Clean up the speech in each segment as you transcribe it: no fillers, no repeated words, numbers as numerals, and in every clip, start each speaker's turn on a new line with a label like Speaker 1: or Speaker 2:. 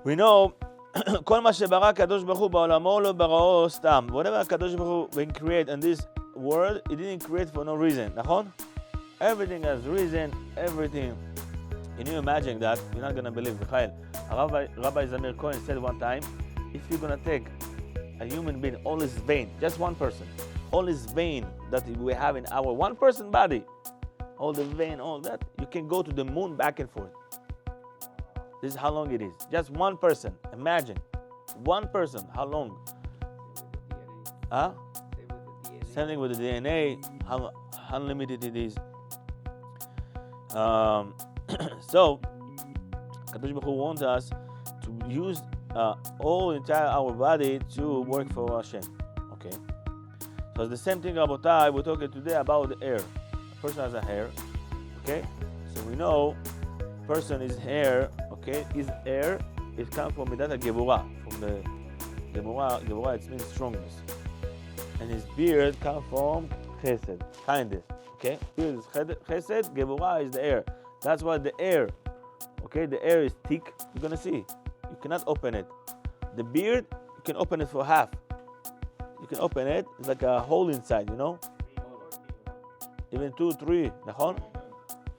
Speaker 1: We know כל מה שברא הקדוש ברוך הוא בעולמו לא בראו סתם. Whatever הקדוש ברוך הוא create in this world, it didn't create for no reason, נכון? Everything has reason, everything. Can you imagine that? You're not going to believe. Michael, Rabbi Zamir Cohen said one time, if you're going to take a human being, all his vein, just one person, all his vein that we have in our one person body, all the vein, all that, you can go to the moon back and forth. This is how long it is. Just one person. Imagine. One person. How long? Huh? Same thing with the DNA. How unlimited it is. So, Kadosh Baruch Hu wants us to use all entire our body to work for Hashem. Okay. So it's the same thing, Rabotai. We're talking today about the hair. A person has a hair. Okay. So we know, person is hair. Okay. His hair is come from Midat Gevurah. From the Gevurah, it means strongness. And his beard comes from Chesed, kindness. Okay. Beard is Chesed. Gevurah is the hair. That's why the air, okay, the air is thick. You're gonna see. You cannot open it. The beard, you can open it for half. You can open it. It's like a hole inside, you know. Even 2, 3. Nachon?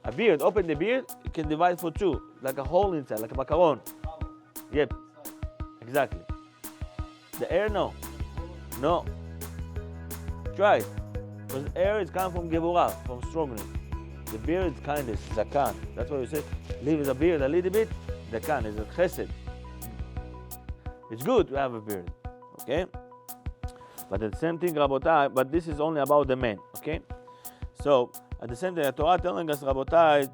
Speaker 1: A beard. Open the beard. You can divide for 2, like a hole inside, like a macaron. Yep. Exactly. The air, no. Try it. Because air is coming from Gevurah, from strongness. The beard is kindness, zakan. That's why you say, leave the beard a little bit, zakan is a chesed. It's good to have a beard, okay? But the same thing, Rabotai, but this is only about the men, okay? So, at the same time, the Torah telling us, Rabotai,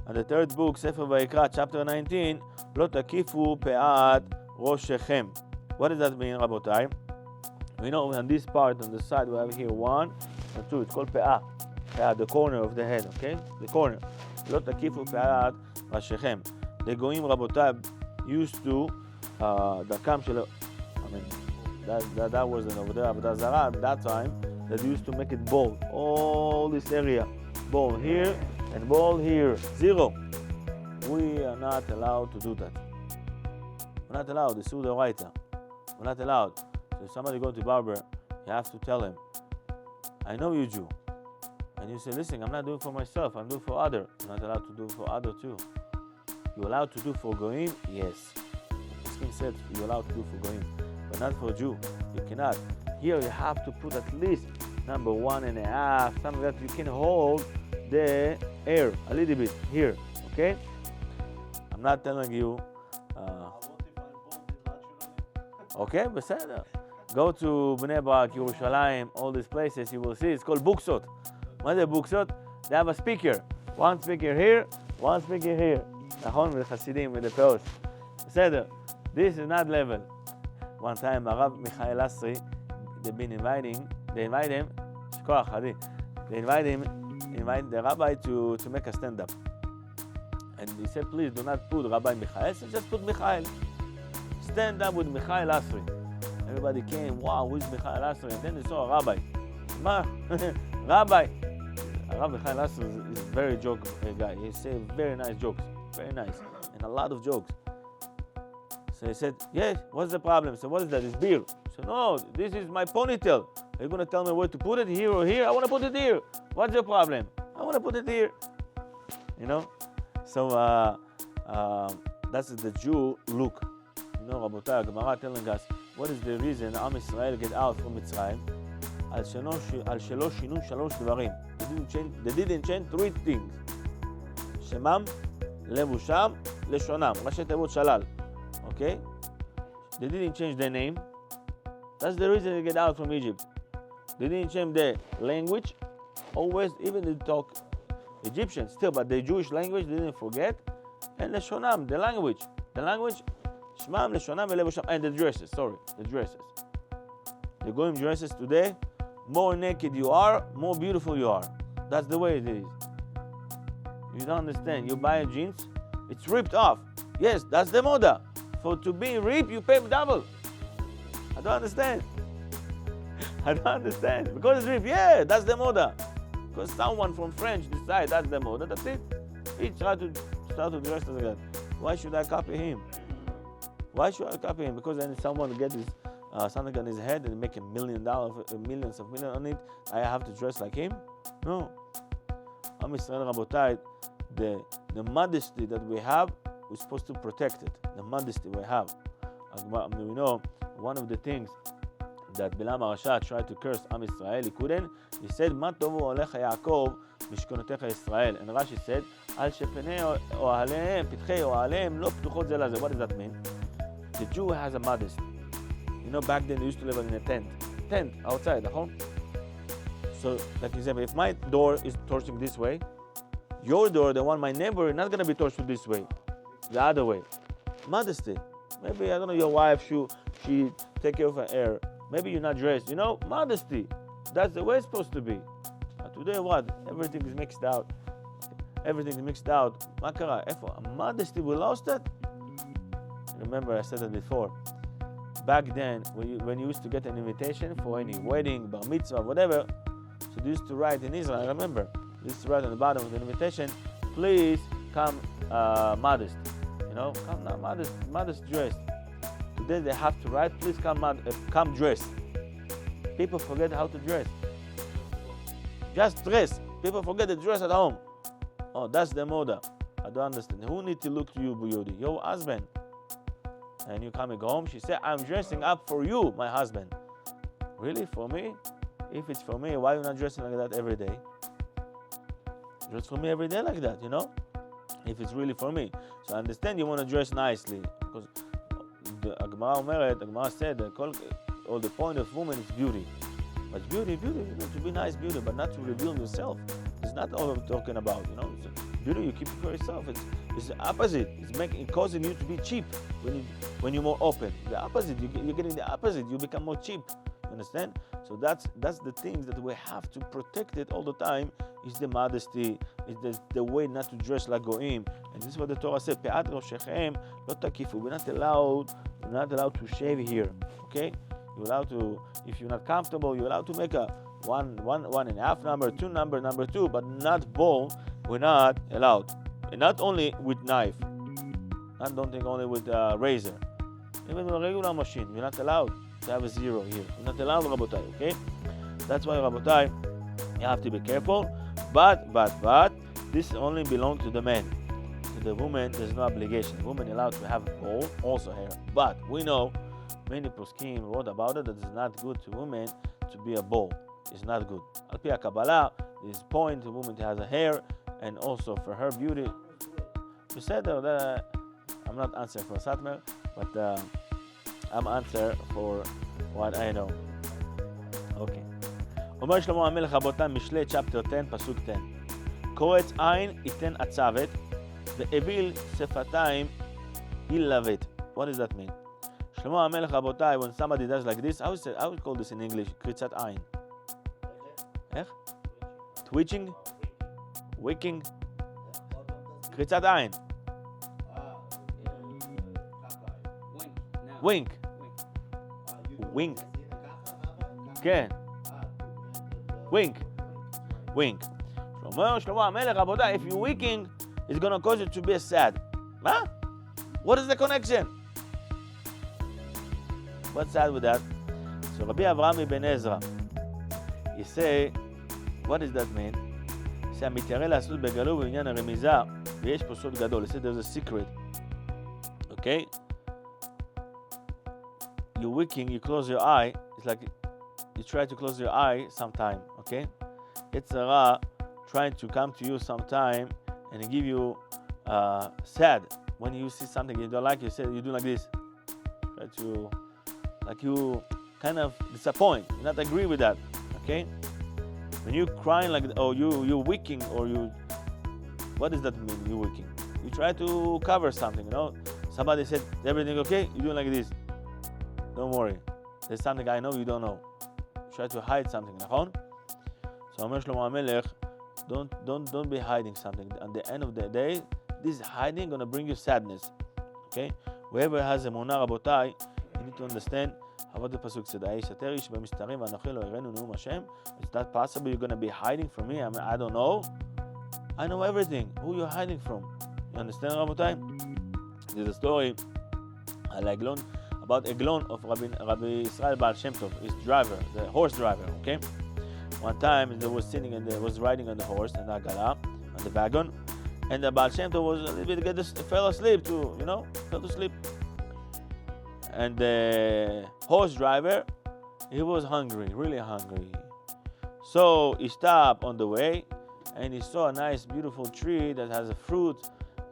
Speaker 1: at the third book, Sefer Vayikra, chapter 19, Lo takifu pe'at roshechem. What does that mean, Rabotai? We know on this part, on the side, we have here 1 and 2. It's called pe'ah. The corner of the head, okay? The corner. לא תקיפו פאת ראשיכם. The goyim רבותיי used to, דרכם של, I mean, that wasn't over there, עבודה זרה, at that time, they used to make it bald. All this area. Bald here and bald here. 0. We are not allowed to do that. We're not allowed. It's the writer. We're not allowed. So if somebody goes to barber, you have to tell him, I know you Jew. And you say, listen, I'm not doing for myself, I'm doing for other. You're not allowed to do for other too. You're allowed to do for Goyim? Yes. The skin said you're allowed to do for Goyim, but not for Jew. You cannot. Here you have to put at least number 1.5, something that you can hold the air a little bit here, okay? I'm not telling you, okay, בסדר. Go to Bnei Brak, Yerushalayim, all these places, you will see, it's called buksot. What is buksot? They have a speaker. One speaker here, one speaker here. נכון? with the Hasidim, with the peos. בסדר. This is not level. One time, Arav Michael Asri, they invite him, shkoach, Hadi. They invite the rabbi to make a stand-up. And he said, please do not put Rabbi Michael, so just put Michael. Stand up with Michael Asri. Everybody came, wow, who's Michael Asri? And then they saw a rabbi. Ma, Rabbi. Rabbi Michael Asri is a very joke guy. He says very nice jokes. Very nice. And a lot of jokes. So he said, yes, what's the problem? So what is that? It's beer. So no, this is my ponytail. Are you going to tell me where to put it, here or here? I want to put it here. What's your problem? I want to put it here. You know? So that's the Jew look. You know, Rabotai, Gemara telling us, what is the reason Am Yisrael get out from Mitzrayim? Al shelo shinu shalosh dvarim. They didn't change 3 things. Shemam, levusham, leshonam. Rashi tevot shalal. Okay? They didn't change their name. That's the reason they get out from Egypt. They didn't change their language. Always, even they talk Egyptian still, but the Jewish language they didn't forget. And leshonam, the language. The language, shmam, leshonam, levusham. And the dresses, the dresses. The Goyim dresses today, more naked you are, more beautiful you are. That's the way it is. You don't understand. You buy jeans, it's ripped off. Yes, that's the moda. For to be ripped, you pay double. I don't understand. Because it's ripped, yeah, that's the moda. Because someone from French decide that's the moda, that's it. He tried to start to dress like that. Why should I copy him? Why should I copy him? Because then someone gets his something on his head and make $1 million, millions of millions on it, I have to dress like him? No. Am Yisrael, Rabotai, the modesty that we have, we're supposed to protect it. The modesty we have. We know one of the things that Bilam HaRasha tried to curse Am Yisrael, he couldn't. He said, Ma tovu olecha Yaakov, mishkonotecha Yisrael. And Rashi said, Al shepnei oahaleim, pitchei oahaleim, lo ptuchot ze laze. What does that mean? The Jew has a modesty. You know, back then they used to live in a tent outside the home. So, like example, if my door is torching this way, your door, the one my neighbor, is not going to be torched this way, the other way. Modesty. Maybe, I don't know, your wife, she take care of her hair. Maybe you're not dressed. You know, modesty. That's the way it's supposed to be. But today, what? Everything is mixed out. Everything is mixed out. Makara, modesty, we lost it. Remember, I said it before. Back then, when you used to get an invitation for any wedding, bar mitzvah, whatever, so they used to write in Israel, I remember, they used to write on the bottom of the invitation, please come modest. You know, come now, modest dressed. Today they have to write, please come dressed. People forget how to dress. Just dress. People forget to dress at home. Oh, that's the moda. I don't understand. Who need to look to you, Buyodi? Your husband. And you coming home, she said, I'm dressing up for you, my husband. Really? For me? If it's for me, why are you not dressing like that every day? Dress for me every day like that, you know? If it's really for me. So I understand you want to dress nicely. Because the Gemara said that all the point of woman is beauty. But beauty, you know, to be nice beauty, but not to reveal yourself. It's not all I'm talking about, you know? So beauty, you keep it for yourself. It's the opposite. It's causing you to be cheap when you're more open. The opposite. You're getting the opposite. You become more cheap. You understand? So that's the things that we have to protect it all the time. Is the modesty. Is the way not to dress like goyim. And this is what the Torah said. Pe'at roshechem lo takifu. We're not allowed to shave here. Okay? You're allowed to. If you're not comfortable, you're allowed to make a one and a half number, number two, but not bald. We're not allowed. And not only with knife, don't think only with razor. Even with a regular machine, you're not allowed to have a zero here. You're not allowed, Rabotai, okay? That's why, Rabotai, you have to be careful. But, this only belongs to the man. To the woman, there's no obligation. The woman is allowed to have bald, also hair. But we know, many poskim wrote about it, that it's not good to women to be a bald. It's not good. Al pi Kabbalah, there's point to woman to have a hair, and also for her beauty. You said that I'm not answering for Satmer, but I'm answering for what I know. Okay. אומר שלמה המלך רבותיי, משלי chapter 10, פסוק 10. קורץ עין ייתן עצבת, ואוויל שפתיים ילבט. What does that mean? שלמה המלך רבותיי, when somebody does like this, I would call this in English, קריצת עין. איך? Twitching? Wicking? קריצת עין. Wink. Wink. כן. Wink. שלמה המלך, רבותיי, if you're winking, it's going to cause you to be sad. Huh? What is the connection? What's sad with that? So Rabbi Avraham ibn Ezra, he say, what does that mean? He say, המתיירא לעשות בגלוי בעניין הרמיזה, ויש פה סוד גדול. He said there's a secret. Okay? You're winking, you close your eye. It's like you try to close your eye sometime, okay? It's Sarah trying to come to you sometime and give you sad. When you see something you don't like, you do like this. Try to, like you kind of disappoint, you not agree with that, okay? When you're crying like, or you're wicking, or what does that mean, you're wicking? You try to cover something, you know? Somebody said, everything okay? You're doing like this. Don't worry. There's something I know you don't know. Try to hide something, נכון? So אומר שלמה המלך, don't be hiding something. At the end of the day, this hiding gonna bring you sadness. Okay? Whoever has אמונה, רבותיי, you need to understand how what the pasuk said. האיש אשר איש במסתרים ואנוכי לא הראינו נאום השם. Is that possible? You're gonna be hiding from me? I don't know. I know everything. Who you're hiding from? You understand, רבותיי? There's a story Eglon, about Eglon of Rabbi Israel Baal Shem Tov, his driver, the horse driver. Okay. One time they was sitting and they was riding on the horse and the Agala, on the wagon, and the Baal Shem Tov was a little bit fell asleep too, fell asleep. And the horse driver, he was hungry, really hungry. So he stopped on the way and he saw a nice beautiful tree that has a fruit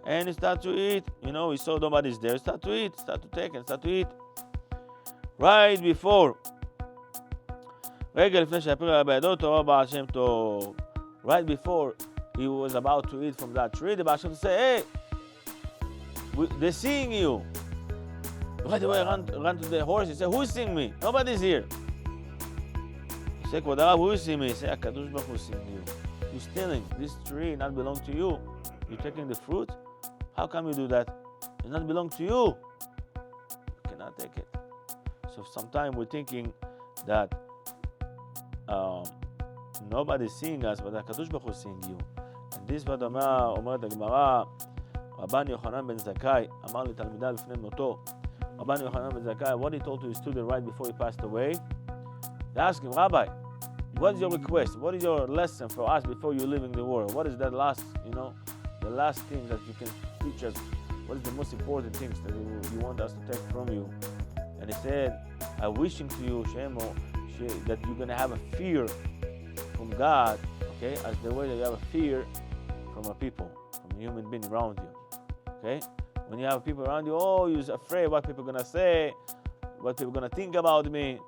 Speaker 1: and he started to eat. He saw nobody's there, start to eat, start to take and start to eat. Right before right before he was about to eat from that tree, the Baal Shem Tov said, hey, they're seeing you. Right away, run to the horse. He said, who's seeing me? Nobody's here. He said, Kvod Harav, who is seeing me? He said, HaKadosh Baruch Hu is seeing you. You're stealing. This tree not belong to you. You're taking the fruit. How come you do that? It not belong to you. You cannot take it. So sometimes we're thinking that nobody's seeing us, but HaKadosh Baruch Hu is seeing you. And this what אומרת הגמרא, רבן יוחנן בן זכאי אמר לתלמידיו לפני מותו. Rabban Yochanan ben Zakkai, what he told to his student right before he passed away, they asked him, Rabbi, what is your request? What is your lesson for us before you leave in the world? What is that last, the last thing that you can teach us? What is the most important things that you want us to take from you? And he said, I'm wishing to you, Shemo, that you're going to have a fear from God, okay, as the way that you have a fear from a people, from a human being around you, okay? When you have people around you, you're afraid what people are going to say, what people are going to think about me.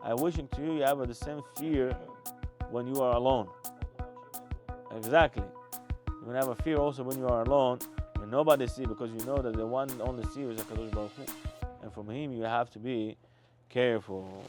Speaker 1: I'm wishing to you have the same fear when you are alone. Exactly. You're going to have a fear also when you are alone, when nobody sees, because you know that the one only sees is HaKadosh Baruch Hu. And from him you have to be careful.